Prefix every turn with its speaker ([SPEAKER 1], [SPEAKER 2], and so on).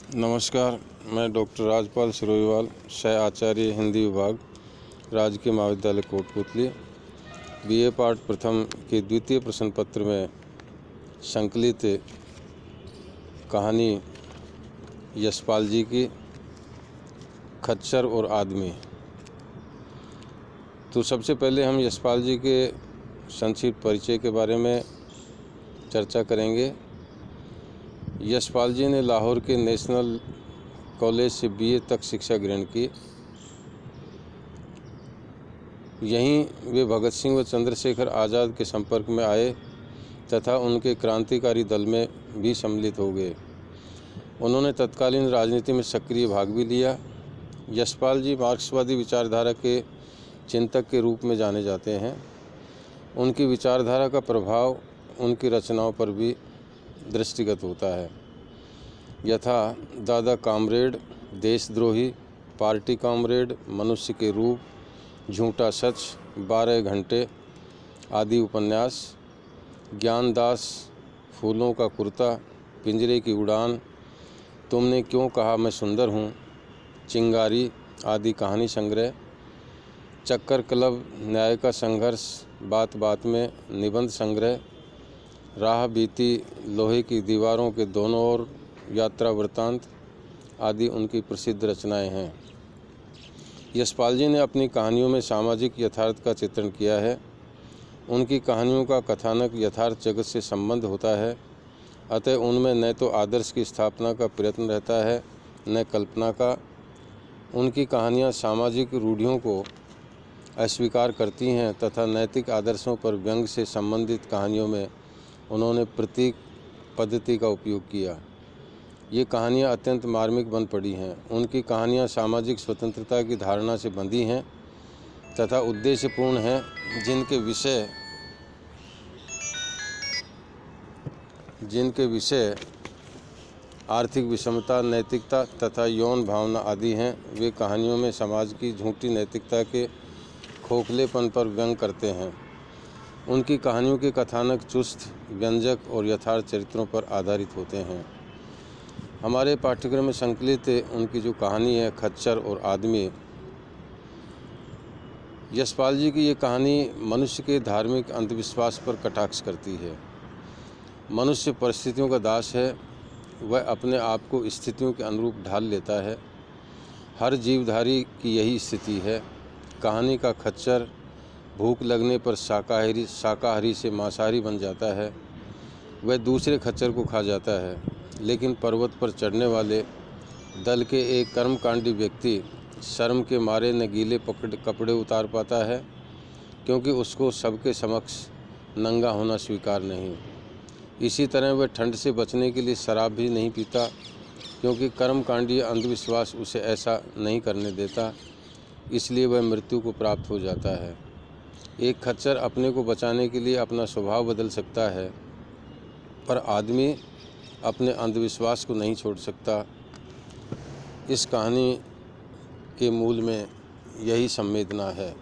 [SPEAKER 1] नमस्कार, मैं डॉक्टर राजपाल सिरोहीवाल, सह आचार्य हिंदी विभाग, राजकीय महाविद्यालय कोटपुतली, बीए पाठ प्रथम के द्वितीय प्रश्न पत्र में संकलित कहानी यशपाल जी की खच्चर और आदमी। तो सबसे पहले हम यशपाल जी के संक्षिप्त परिचय के बारे में चर्चा करेंगे। यशपाल जी ने लाहौर के नेशनल कॉलेज से बीए तक शिक्षा ग्रहण की। यहीं वे भगत सिंह व चंद्रशेखर आज़ाद के संपर्क में आए तथा उनके क्रांतिकारी दल में भी सम्मिलित हो गए। उन्होंने तत्कालीन राजनीति में सक्रिय भाग भी लिया। यशपाल जी मार्क्सवादी विचारधारा के चिंतक के रूप में जाने जाते हैं। उनकी विचारधारा का प्रभाव उनकी रचनाओं पर भी दृष्टिगत होता है, यथा दादा कामरेड, देशद्रोही, पार्टी कामरेड, मनुष्य के रूप, झूठा सच, 12 घंटे आदि उपन्यास, ज्ञानदास, फूलों का कुर्ता, पिंजरे की उड़ान, तुमने क्यों कहा मैं सुंदर हूँ, चिंगारी आदि कहानी संग्रह, चक्कर क्लब, न्याय का संघर्ष, बात बात में निबंध संग्रह, राह बीती, लोहे की दीवारों के दोनों ओर, यात्रा वृत्तांत आदि उनकी प्रसिद्ध रचनाएं हैं। यशपाल जी ने अपनी कहानियों में सामाजिक यथार्थ का चित्रण किया है। उनकी कहानियों का कथानक यथार्थ जगत से संबंध होता है, अतः उनमें न तो आदर्श की स्थापना का प्रयत्न रहता है न कल्पना का। उनकी कहानियाँ सामाजिक रूढ़ियों को अस्वीकार करती हैं तथा नैतिक आदर्शों पर व्यंग से संबंधित कहानियों में उन्होंने प्रतीक पद्धति का उपयोग किया। ये कहानियाँ अत्यंत मार्मिक बन पड़ी हैं। उनकी कहानियाँ सामाजिक स्वतंत्रता की धारणा से बंधी हैं तथा उद्देश्यपूर्ण हैं, जिनके विषय आर्थिक विषमता, नैतिकता तथा यौन भावना आदि हैं। वे कहानियों में समाज की झूठी नैतिकता के खोखलेपन पर व्यंग करते हैं। उनकी कहानियों के कथानक चुस्त, व्यंजक और यथार्थ चरित्रों पर आधारित होते हैं। हमारे पाठ्यक्रम में संकलित उनकी जो कहानी है खच्चर और आदमी, यशपाल जी की ये कहानी मनुष्य के धार्मिक अंधविश्वास पर कटाक्ष करती है। मनुष्य परिस्थितियों का दास है, वह अपने आप को स्थितियों के अनुरूप ढाल लेता है। हर जीवधारी की यही स्थिति है। कहानी का खच्चर भूख लगने पर शाकाहारी से मांसाहारी बन जाता है। वह दूसरे खच्चर को खा जाता है, लेकिन पर्वत पर चढ़ने वाले दल के एक कर्मकांडी व्यक्ति शर्म के मारे न गीले कपड़े उतार पाता है, क्योंकि उसको सबके समक्ष नंगा होना स्वीकार नहीं। इसी तरह वह ठंड से बचने के लिए शराब भी नहीं पीता, क्योंकि कर्मकांडी अंधविश्वास उसे ऐसा नहीं करने देता, इसलिए वह मृत्यु को प्राप्त हो जाता है। एक खच्चर अपने को बचाने के लिए अपना स्वभाव बदल सकता है, पर आदमी अपने अंधविश्वास को नहीं छोड़ सकता। इस कहानी के मूल में यही संवेदना है।